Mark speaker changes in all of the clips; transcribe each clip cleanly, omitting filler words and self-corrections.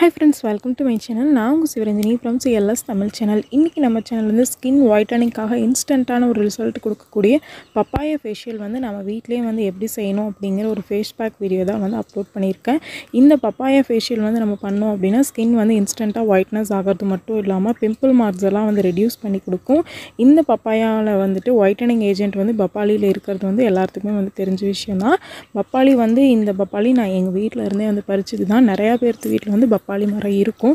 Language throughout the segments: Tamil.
Speaker 1: Hi friends, welcome to my channel. நான் உங்க Sivaranjani from CLS Tamil channel. இன்னைக்கு நம்ம சேனல்ல வந்து ஸ்கின் whitening-க்காக இன்ஸ்டன்ட்டான ஒரு ரிசல்ட் கொடுக்கக்கூடிய பப்பாயா ஃபேஷியல் வந்து நம்ம வீட்லயே வந்து எப்படி செய்யணும் அப்படிங்கிற ஒரு ஃபேஸ் பேக் வீடியோ தான் வந்து அப்லோட் பண்ணியிருக்கேன். இந்த பப்பாயா ஃபேஷியல் வந்து நம்ம பண்ணோம் அப்படினா ஸ்கின் வந்து இன்ஸ்டன்ட்டா whiteness ஆகிறது மட்டும் இல்லாம பிம்பிள் மார்க்ஸ் எல்லாம் வந்து ரெடியூஸ் பண்ணி கொடுக்கும். இந்த பப்பாயால வந்துட்டு whitening ஏஜென்ட் வந்து பப்பாளில இருக்கிறது வந்து எல்லாத்துக்குமே வந்து தெரிஞ்ச விஷயம் தான். பப்பாளி வந்து இந்த பப்பாளி நான் எங்க வீட்ல இருந்தே வந்து பறிச்சது தான். நிறைய பேர் வீட்ல வந்து பப்பாளி மரம் இருக்கும்.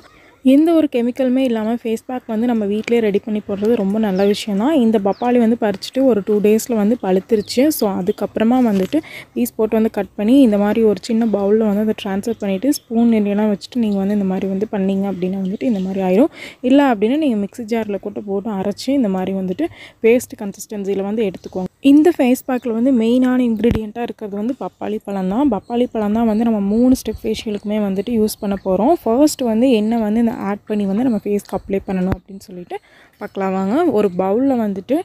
Speaker 1: எந்த ஒரு கெமிக்கலுமே இல்லாம ஃபேஸ் பேக் வந்து நம்ம வீட்லயே ரெடி பண்ணி போடுறது ரொம்ப நல்ல விஷயம் தான். இந்த பப்பாளி வந்து பறிச்சிட்டு ஒரு 2 டேஸ்ல வந்து பழுத்துருச்சு. சோ அதுக்கு அப்புறமா வந்துட்டு பீஸ் போட்டு வந்து கட் பண்ணி இந்த மாதிரி ஒரு சின்ன பவுல்ல வந்து அதை ட்ரான்ஸ்ஃபர் பண்ணிட்டு ஸ்பூன் எல்லாம் வச்சிட்டு நீங்க வந்து இந்த மாதிரி வந்து பண்ணீங்க அப்படினா வந்துட்டு இந்த மாதிரி ஆயிடும். இல்ல அப்படினா நீங்க மிக்ஸி ஜார்ல போட்டு அரைச்சு இந்த மாதிரி வந்துட்டு பேஸ்ட் கன்சிஸ்டன்சில வந்து எடுத்துக்கோங்க. இந்த ஃபேஸ் பேக்ல வந்து மெயினான இன்கிரிடியன்ட்டா இருக்குது வந்து பப்பாளி பழம் தான். பப்பாளி பழம் தான் வந்து நம்ம 3 ஸ்டெப் ஃபேஷியலுக்குமே வந்துட்டு யூஸ் பண்ண போறோம். ஃபர்ஸ்ட் வந்து என்ன வந்து ஆட் பண்ணி வந்து நம்ம ஃபேஸ்க்கு அப்ளை பண்ணனும் அப்படினு சொல்லிட்டு பார்க்கலாம் வாங்க. ஒரு பவுல்ல வந்துட்டு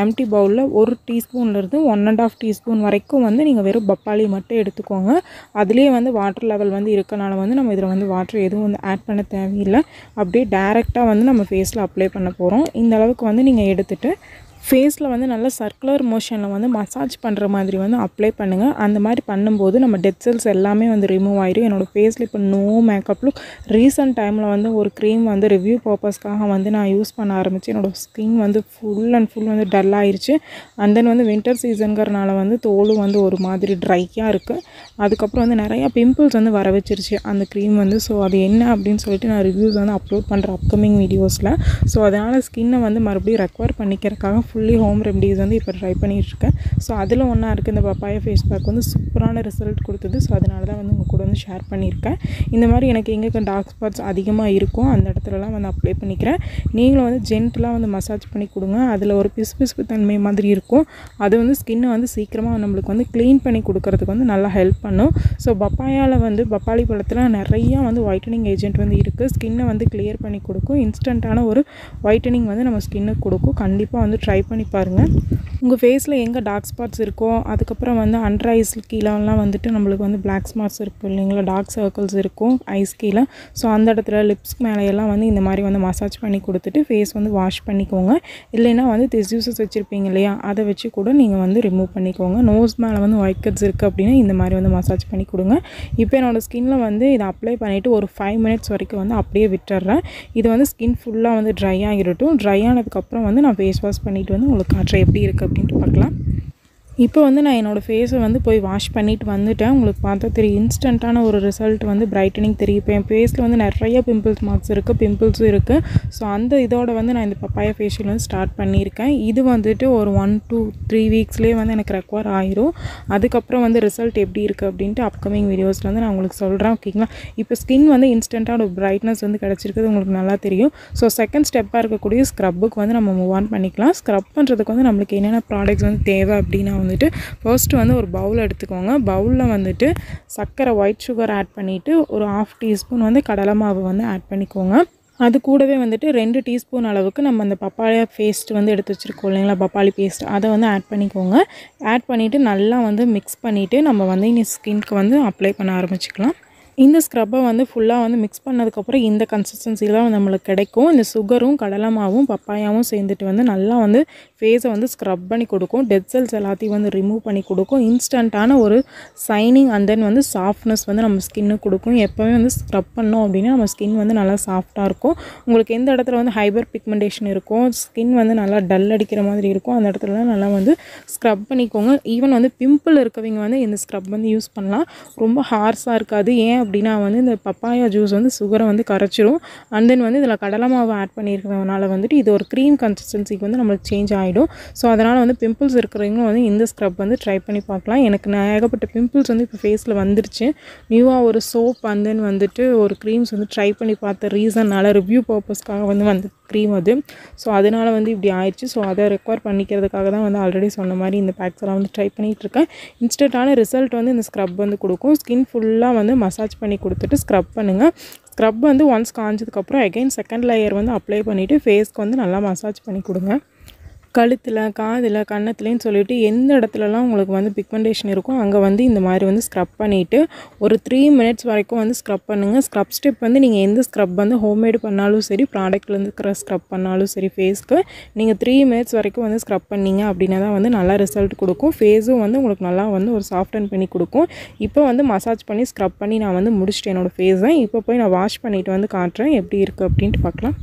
Speaker 1: எம்டி பவுல்ல 1 டீஸ்பூன்ல இருந்து 1.5 டீஸ்பூன் வரைக்கும் வந்து நீங்க வெறும் பப்பாளி மட்டும் எடுத்துக்கோங்க. அதுலயே வந்து வாட்டர் லெவல் வந்து இருக்கனால வந்து நம்ம இதல வந்து வாட்டர் எதுவும் வந்து ஆட் பண்ண தேவையில்லை. அப்படியே டைரக்ட்டா வந்து நம்ம ஃபேஸ்ல அப்ளை பண்ண போறோம். இந்த அளவுக்கு வந்து நீங்க எடுத்துட்டு ஃபேஸ்ல வந்து நல்ல சர்க்குலர் மோஷன்ல வந்து மசாஜ் பண்ற மாதிரி வந்து அப்ளை பண்ணுங்க. அந்த மாதிரி பண்ணும்போது நம்ம டெட் செல்ஸ் எல்லாமே வந்து ரிமூவ் ஆயிடும். என்னோட ஃபேஸ்ல இப்ப நோ மேக்கப் லுக் ரீசன்ட் டைம்ல வந்து ஒரு க்ரீம் வந்து ரிவ்யூ பர்பஸ்க்காக வந்து நான் யூஸ் பண்ண ஆரம்பிச்சேன். என்னோட ஸ்கின் வந்து ஃபுல் அண்ட் ஃபுல் வந்து டல் ஆயிருச்சு. and then வந்து வின்டர் சீசன்ங்கறனால வந்து தோலும் வந்து ஒரு மாதிரி ட்ரையா இருக்கு. அதுக்கு அப்புறம் வந்து நிறைய பிம்பிள்ஸ் வந்து வர வச்சிருச்சு அந்த க்ரீம் வந்து. சோ அது என்ன அப்படினு சொல்லிட்டு நான் ரிவ்யூஸ் வந்து அப்லோட் பண்ற அப்கமிங் வீடியோஸ்ல. சோ அதனால ஸ்கின்னை வந்து மறுபடியும் ரெக்கவர் பண்ணிக்கிறதுக்காக fully home remedies வந்து இப்ப ட்ரை பண்ணிட்டு இருக்கேன். சோ அதுல ஒண்ணா இருக்கு இந்த பப்பாயா ஃபேஸ் பேக் வந்து சூப்பரான ரிசல்ட் கொடுத்தது. சோ அதனால தான் வந்து உங்க கூட வந்து ஷேர் பண்ணிருக்கேன். இந்த மாதிரி எனக்கு எங்க டார்க் ஸ்பாட்ஸ் அதிகமா இருக்கும் அந்த இடத்துலலாம் வந்து அப்ளை பண்ணிக்கிறேன். நீங்களும் வந்து ஜென்டிலா வந்து மசாஜ் பண்ணி கொடுங்க. அதுல ஒரு பிசுபிசுப்பு தன்மை மாதிரி இருக்கும். அது வந்து ஸ்கின்னை வந்து சீக்கிரமா நமக்கு வந்து க்ளீன் பண்ணி கொடுக்கிறதுக்கு வந்து நல்லா ஹெல்ப் பண்ணும். சோ பப்பாயால வந்து பப்பாளி பழத்துல நிறைய வந்து whitening ஏஜென்ட் வந்து இருக்கு. ஸ்கின்னை வந்து கிளியர் பண்ணி கொடுக்கும். இன்ஸ்டன்ட்டான ஒரு whitening வந்து நம்ம ஸ்கின்னுக்கு கொடுக்கும். கண்டிப்பா வந்து ட்ரை பண்ணி பாருங்க. உங்க ஃபேஸ்ல எங்க டார்க் ஸ்பாட்ஸ் இருக்கோ அதுக்கு அப்புறம் வந்து அண்டர் ஐஸ் கீழலாம் வந்துட்டு நமக்கு வந்து black ஸ்பாட்ஸ் இருக்கும் இல்லீங்களா, டார்க் சர்க்கிள்ஸ் இருக்கும் ஐஸ் கீழ. சோ அந்த இடத்துல லிப்ஸ் மேல எல்லாம் வந்து இந்த மாதிரி வந்து மசாஜ் பண்ணி கொடுத்துட்டு ஃபேஸ் வந்து வாஷ் பண்ணிக்கோங்க. இல்லனா வந்து டிஷ்யூஸ் வச்சிருப்பீங்க இல்லையா, அதை வச்சு கூட நீங்க வந்து ரிமூவ் பண்ணிக்கோங்க. நோஸ் மேல வந்து ஒயிட் கட்ஸ் இருக்கு அப்படினா இந்த மாதிரி வந்து மசாஜ் பண்ணி கொடுங்க. இப்போ என்னோட ஸ்கின்ல வந்து இத அப்ளை பண்ணிட்டு ஒரு 5 மினிட்ஸ் வரைக்கும் வந்து அப்படியே விட்டுறேன். இது வந்து ஸ்கின் ஃபுல்லா வந்து ட்ரை ஆகிரட்டும். ட்ரை ஆனதுக்கு அப்புறம் வந்து நான் ஃபேஸ் வாஷ் பண்ணிட்டு வந்து உங்களுக்கு காட்றேன் எப்படி இருக்கு அப்படினு பார்க்கலாம். இப்போ வந்து நான் என்னோட ஃபேஸை வந்து போய் வாஷ் பண்ணிட்டு வந்துட்டேன். உங்களுக்கு பார்த்தா தெரியும் இன்ஸ்டன்ட்டான ஒரு ரிசல்ட் வந்து பிரைட்டனிங் தெரியும். இப்போ என் ஃபேஸில் வந்து நிறைய பிம்பிள்ஸ் மார்க்ஸ் இருக்குது, பிம்பிள்ஸும் இருக்குது. ஸோ அந்த இதோட வந்து நான் இந்த பப்பாயா ஃபேஷியல் வந்து ஸ்டார்ட் பண்ணியிருக்கேன். இது வந்துட்டு ஒரு 1 to 3 வீக்ஸ்லேயே வந்து எனக்கு ரெக்கவர் ஆயிரும். அதுக்கப்புறம் வந்து ரிசல்ட் எப்படி இருக்குது அப்படின்ட்டு அப்கமிங் வீடியோஸில் வந்து நான் உங்களுக்கு சொல்கிறேன். ஓகேங்களா. இப்போ ஸ்கின் வந்து இன்ஸ்டன்ட்டாக ஒரு பிரைட்னஸ் வந்து கிடச்சிருக்குது உங்களுக்கு நல்லா தெரியும். ஸோ செகண்ட் ஸ்டெப்பாக இருக்கக்கூடிய ஸ்க்ரப்புக்கு வந்து நம்ம மூவ் ஆன் பண்ணிக்கலாம். ஸ்க்ரப் பண்ணுறதுக்கு வந்து நம்மளுக்கு என்னென்ன ப்ராடக்ட்ஸ் வந்து தேவை அப்படின்னா வந்துட்டு ஃபர்ஸ்ட் வந்து ஒரு பவுல் எடுத்துக்கோங்க. பவுல்ல வந்துட்டு சர்க்கரை ஒயிட் சுகர் ஆட் பண்ணிட்டு ஒரு 1/2 டீஸ்பூன் வந்து கடலை மாவு வந்து ஆட் பண்ணிக்கோங்க. அது கூடவே வந்துட்டு 2 டீஸ்பூன் அளவுக்கு நம்ம அந்த பப்பாயா பேஸ்ட் வந்து எடுத்து வச்சிருக்கோம் இல்லைங்களா, பப்பாளி பேஸ்ட், அதை வந்து ஆட் பண்ணிக்கோங்க. ஆட் பண்ணிட்டு நல்லா வந்து மிக்ஸ் பண்ணிட்டு நம்ம வந்து இந்த ஸ்கின்க்கு வந்து அப்ளை பண்ண ஆரம்பிச்சுக்கலாம். இந்த ஸ்க்ரப்பை வந்து ஃபுல்லாக வந்து மிக்ஸ் பண்ணதுக்கப்புறம் இந்த கன்சிஸ்டன்சியில் தான் நம்மளுக்கு கிடைக்கும். இந்த சுகரும் கடலை மாவும் பப்பாயாவும் சேர்ந்துட்டு வந்து நல்லா வந்து ஃபேஸை வந்து ஸ்க்ரப் பண்ணி கொடுக்கும். டெட் செல்ஸ் எல்லாத்தையும் வந்து ரிமூவ் பண்ணி கொடுக்கும். இன்ஸ்டன்ட்டான ஒரு சைனிங் அண்ட் தென் வந்து சாஃப்ட்னஸ் வந்து நம்ம ஸ்கின்னுக்கு கொடுக்கும். எப்போவுமே வந்து ஸ்க்ரப் பண்ணோம் அப்படின்னா நம்ம ஸ்கின் வந்து நல்லா சாஃப்டாக இருக்கும். உங்களுக்கு எந்த இடத்துல வந்து ஹைப்பர் பிக்மெண்டேஷன் இருக்கும், ஸ்கின் வந்து நல்லா டல் அடிக்கிற மாதிரி இருக்கும், அந்த இடத்துலலாம் நல்லா வந்து ஸ்க்ரப் பண்ணிக்கோங்க. ஈவன் வந்து பிம்பிள் இருக்கவங்க வந்து இந்த ஸ்க்ரப் வந்து யூஸ் பண்ணலாம். ரொம்ப ஹார்ஸாக இருக்காது. ஏன் அப்படின்னா வந்து இந்த பப்பாயா ஜூஸ் வந்து சுகரை வந்து கரைச்சிரும். அண்ட் தென் வந்து இதில் கடலை மாவு ஆட் பண்ணியிருக்கிறதுனால வந்துட்டு இது ஒரு க்ரீம் கன்சிஸ்டன்சிக்கு வந்து நம்மளுக்கு சேஞ்ச் ஆகிடும். ஸோ அதனால் வந்து பிம்பிள்ஸ் இருக்கிறவங்களும் வந்து இந்த ஸ்க்ரப் வந்து ட்ரை பண்ணி பார்க்கலாம். எனக்கு ஏகப்பட்ட பிம்பிள்ஸ் வந்து இப்போ ஃபேஸில் வந்துருச்சு. நியூவாக ஒரு சோப் அண்ட் தென் வந்துட்டு ஒரு க்ரீம்ஸ் வந்து ட்ரை பண்ணி பார்த்த ரீசன்னால ரிவ்யூ பர்பஸ்க்காக வந்து க்ரீம் அது. ஸோ அதனால் வந்து இப்படி ஆயிடுச்சு. ஸோ அதை ரெக்கவர் பண்ணிக்கிறதுக்காக தான் வந்து ஆல்ரெடி சொன்ன மாதிரி இந்த பேக்ஸ் எல்லாம் வந்து ட்ரை பண்ணிகிட்ருக்கேன். இன்ஸ்டன்ட்டான ரிசல்ட் வந்து இந்த ஸ்க்ரப் வந்து கொடுக்கும். ஸ்கின் ஃபுல்லாக வந்து மசாஜ் பண்ணி கொடுத்துட்டு ஸ்க்ரப் பண்ணுங்கள். ஸ்க்ரப் வந்து ஒன்ஸ் காஞ்சதுக்கப்புறம் அகைன் செகண்ட் லேயர் வந்து அப்ளை பண்ணிவிட்டு ஃபேஸ்க்கு வந்து நல்லா மசாஜ் பண்ணி கொடுங்க. கழுத்தில் காதில் கன்னத்துலேன்னு சொல்லிட்டு எந்த இடத்துலலாம் உங்களுக்கு வந்து பிக்மெண்டேஷன் இருக்கும் அங்கே வந்து இந்த மாதிரி வந்து ஸ்க்ரப் பண்ணிவிட்டு ஒரு 3 மினிட்ஸ் வரைக்கும் வந்து ஸ்க்ரப் பண்ணுங்கள். ஸ்க்ரப் ஸ்டெப் வந்து நீங்கள் எந்த ஸ்க்ரப் வந்து ஹோம்மேடு பண்ணாலும் சரி, ப்ராடக்ட்லேருந்து இருக்கிற ஸ்க்ரப் பண்ணாலும் சரி, ஃபேஸ்க்கு நீங்கள் 3 மினிட்ஸ் வரைக்கும் வந்து ஸ்க்ரப் பண்ணிங்க அப்படின்னா தான் வந்து நல்லா ரிசல்ட் கொடுக்கும். ஃபேஸும் வந்து உங்களுக்கு நல்லா வந்து ஒரு சாஃப்டன் பண்ணி கொடுக்கும். இப்போ வந்து மசாஜ் பண்ணி ஸ்க்ரப் பண்ணி நான் வந்து முடிச்சிட்டேன் என்னோடய ஃபேஸை. இப்போ போய் நான் வாஷ் பண்ணிவிட்டு வந்து காட்டுறேன் எப்படி இருக்குது அப்படின்ட்டு பார்க்கலாம்.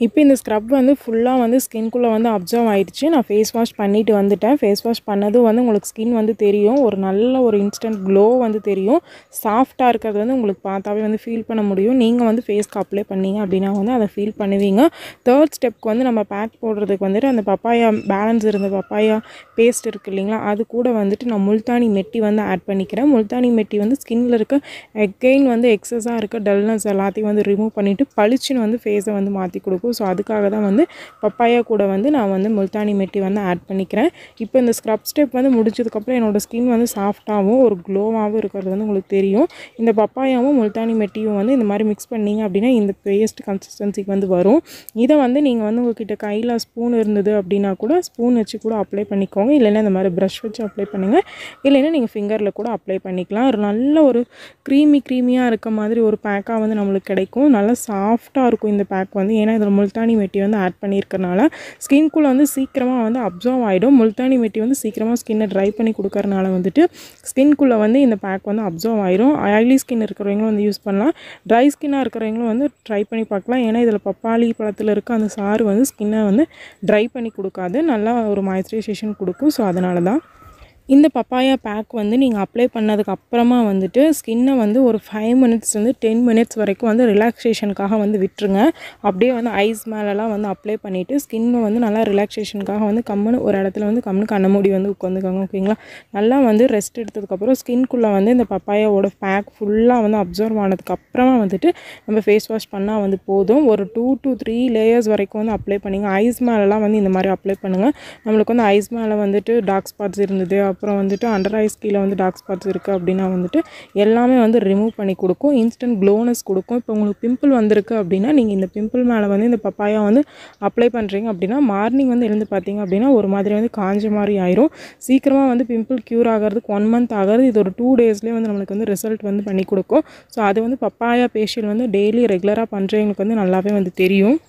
Speaker 1: இப்போ இந்த ஸ்க்ரப் வந்து ஃபுல்லாக வந்து ஸ்கின்குள்ளே வந்து அப்சர்வ் ஆகிடுச்சு. நான் ஃபேஸ் வாஷ் பண்ணிவிட்டு வந்துட்டேன். ஃபேஸ் வாஷ் பண்ணதும் வந்து உங்களுக்கு ஸ்கின் வந்து தெரியும், ஒரு நல்ல ஒரு இன்ஸ்டன்ட் க்ளோ வந்து தெரியும். சாஃப்டாக இருக்கிறது வந்து உங்களுக்கு பார்த்தாவே வந்து ஃபீல் பண்ண முடியும். நீங்கள் வந்து ஃபேஸ்க்கு அப்ளை பண்ணிங்க அப்படின்னா வந்து அதை ஃபீல் பண்ணுவீங்க. 3rd ஸ்டெப்க்கு வந்து நம்ம பேக் போடுறதுக்கு வந்துட்டு அந்த பப்பாயா பேலன்ஸ் இருந்த பப்பாயா பேஸ்ட் இருக்குது இல்லைங்களா, அது கூட வந்துட்டு நான் முல்தானி மெட்டி வந்து ஆட் பண்ணிக்கிறேன். முல்தானி மெட்டி வந்து ஸ்கின்னில் இருக்க எகெயின் வந்து எக்ஸஸாக இருக்க டல்னஸ் எல்லாத்தையும் வந்து ரிமூவ் பண்ணிவிட்டு பளிச்சுன்னு வந்து ஃபேஸை வந்து மாற்றி கொடுக்கும். ஸோ அதுக்காக தான் வந்து பப்பாயா கூட வந்து நான் வந்து முல்தானி மெட்டி வந்து ஆட் பண்ணிக்கிறேன். இப்போ இந்த ஸ்க்ரப் ஸ்டெப் வந்து முடிச்சதுக்கப்புறம் என்னோடய ஸ்கின் வந்து சாஃப்டாகவும் ஒரு க்ளோவாகவும் இருக்கிறது வந்து உங்களுக்கு தெரியும். இந்த பப்பாயாவும் முல்தானி மெட்டியும் வந்து இந்த மாதிரி மிக்ஸ் பண்ணிங்க அப்படின்னா இந்த பேஸ்ட் கன்சிஸ்டன்சிக்கு வந்து வரும். இதை வந்து நீங்கள் வந்து உங்கள்கிட்ட கையில் ஸ்பூன் இருந்தது அப்படின்னா கூட ஸ்பூன் வச்சு கூட அப்ளை பண்ணிக்கோங்க. இல்லைன்னா இந்த மாதிரி ப்ரஷ் வச்சு அப்ளை பண்ணுங்கள். இல்லைன்னா நீங்கள் ஃபிங்கரில் கூட அப்ளை பண்ணிக்கலாம். ஒரு நல்ல ஒரு க்ரீமியாக இருக்க மாதிரி ஒரு பேக்காக வந்து நம்மளுக்கு கிடைக்கும். நல்லா சாஃப்டாக இருக்கும் இந்த பேக் வந்து. ஏன்னா இதில் முல்தானி மெட்டி வந்து ஆட் பண்ணியிருக்கறனால ஸ்கின்குள்ளே வந்து சீக்கிரமாக வந்து அப்சர்வ் ஆகிடும். முல்தானி மெட்டி வந்து சீக்கிரமாக ஸ்கின்னை ட்ரை பண்ணி கொடுக்கறனால வந்துட்டு ஸ்கின்குள்ளே வந்து இந்த பேக் வந்து அப்சர்வ் ஆகிடும். ஆயிலி ஸ்கின் இருக்கிறவங்களும் வந்து யூஸ் பண்ணலாம். ட்ரை ஸ்கின்னாக இருக்கிறவங்களும் வந்து ட்ரை பண்ணி பார்க்கலாம். ஏன்னா இதில் பப்பாளி பழத்தில் இருக்க அந்த சாறு வந்து ஸ்கின்னை வந்து ட்ரை பண்ணி கொடுக்காது, நல்லா ஒரு மாய்ஸ்சரைசேஷன் கொடுக்கும். ஸோ அதனால தான் இந்த பப்பாயா பேக் வந்து நீங்கள் அப்ளை பண்ணதுக்கு அப்புறமா வந்துட்டு ஸ்கின்னை வந்து ஒரு 5 மினிட்ஸ் வந்து 10 மினிட்ஸ் வரைக்கும் வந்து ரிலாக்ஸேஷனுக்காக வந்து விட்டுருங்க. அப்படியே வந்து ஐஸ் மேலெலாம் வந்து அப்ளை பண்ணிவிட்டு ஸ்கின்னை வந்து நல்லா ரிலாக்ஸேஷனுக்காக வந்து கம்முன்னு ஒரு இடத்துல வந்து கம்முன்னு கண்ண மூடி வந்து உட்காந்துக்கோங்க. ஓகேங்களா, நல்லா வந்து ரெஸ்ட் எடுத்ததுக்கப்புறம் ஸ்கின்குள்ளே வந்து இந்த பப்பாயாவோட பேக் ஃபுல்லாக வந்து அப்சர்வ் ஆனதுக்கப்புறமா வந்துட்டு நம்ம ஃபேஸ் வாஷ் பண்ணால் வந்து போதும். ஒரு 2 to 3 லேயர்ஸ் வரைக்கும் வந்து அப்ளை பண்ணிங்க. ஐஸ் மேலெலாம் வந்து இந்த மாதிரி அப்ளை பண்ணுங்கள். நம்மளுக்கு வந்து ஐஸ் மேலே வந்துட்டு டார்க் ஸ்பாட்ஸ் இருந்தது, அப்புறம் வந்துட்டு அண்டர் ஐஸ் கீழே வந்து டார்க் ஸ்பாட்ஸ் இருக்குது அப்படின்னா வந்துட்டு எல்லாமே வந்து ரிமூவ் பண்ணி கொடுக்கும். இன்ஸ்டன்ட் க்ளோனஸ் கொடுக்கும். இப்போ உங்களுக்கு பிம்பிள் வந்திருக்கு அப்படின்னா நீங்கள் இந்த பிம்பிள் மேலே வந்து இந்த பப்பாயா வந்து அப்ளை பண்ணுறீங்க அப்படின்னா மார்னிங் வந்து எழுந்து பார்த்தீங்க அப்படின்னா ஒரு மாதிரி வந்து காஞ்ச மாதிரி ஆயிரும். சீக்கிரமாக வந்து பிம்பிள் க்யூர் ஆகிறதுக்கு 1 மந்த் ஆகிறது. இது ஒரு 2 டேஸ்லேயே வந்து நம்மளுக்கு வந்து ரிசல்ட் வந்து பண்ணி கொடுக்கும். ஸோ அது வந்து பப்பாயா ஃபேஷியல் வந்து டெய்லி ரெகுலராக பண்ணுறவங்களுக்கு வந்து நல்லாவே வந்து தெரியும்.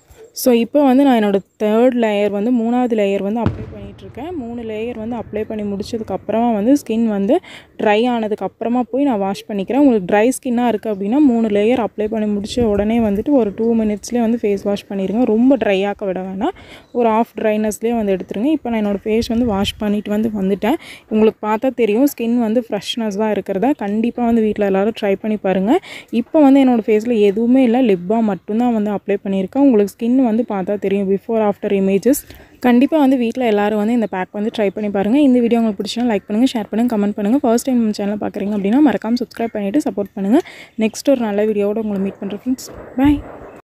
Speaker 1: ஸோ இப்போ வந்து நான் என்னோடய 3rd லேயர் வந்து 3வது லேயர் வந்து அப்ளை பண்ணிகிட்ருக்கேன். 3 லேயர் வந்து அப்ளை பண்ணி முடிச்சதுக்கப்புறமா வந்து ஸ்கின் வந்து ட்ரை ஆனதுக்கப்புறமா போய் நான் வாஷ் பண்ணிக்கிறேன். உங்களுக்கு ட்ரை ஸ்கின்னாக இருக்குது அப்படின்னா 3 லேயர் அப்ளை பண்ணி முடிச்ச உடனே வந்துட்டு ஒரு 2 மினிட்ஸ்லேயே வந்து ஃபேஸ் வாஷ் பண்ணிடுங்க. ரொம்ப ட்ரையாக்க விட வேணாம், ஒரு ஆஃப் ட்ரைனஸ்லேயே வந்து எடுத்துருங்க. இப்போ நான் என்னோடய ஃபேஸ் வந்து வாஷ் பண்ணிவிட்டு வந்துட்டேன். உங்களுக்கு பார்த்தா தெரியும் ஸ்கின் வந்து ஃப்ரெஷ்னஸ் தான் இருக்கிறதா. கண்டிப்பாக வந்து வீட்டில் எல்லோரும் ட்ரை பண்ணி பாருங்கள். இப்போ வந்து என்னோடய ஃபேஸில் எதுவுமே இல்லை, லிப் பாம் மட்டும்தான் வந்து அப்ளை பண்ணியிருக்கேன். உங்களுக்கு ஸ்கின் வந்து பார்த்தா தெரியும் பிஃபோர் ஆஃப்டர் இமேஜஸ். கண்டிப்பாக வந்து வீட்டில் எல்லோரும் வந்து இந்த பேக் வந்து ட்ரை பண்ணி பாருங்கள். இந்த வீடியோ உங்களுக்கு பிடிச்சா லைக் பண்ணுங்கள், ஷேர் பண்ணுங்கள், கமெண்ட் பண்ணுங்கள். ஃபர்ஸ்ட் டைம் நம்ம சேனல் பார்க்குறீங்க அப்படின்னா மறக்காமல் சப்ஸ்கிரைப் பண்ணிவிட்டு சப்போர்ட் பண்ணுங்கள். நெக்ஸ்ட் ஒரு நல்ல வீடியோவோட உங்களை மீட் பண்ணுறேன் ஃப்ரெண்ட்ஸ். பை.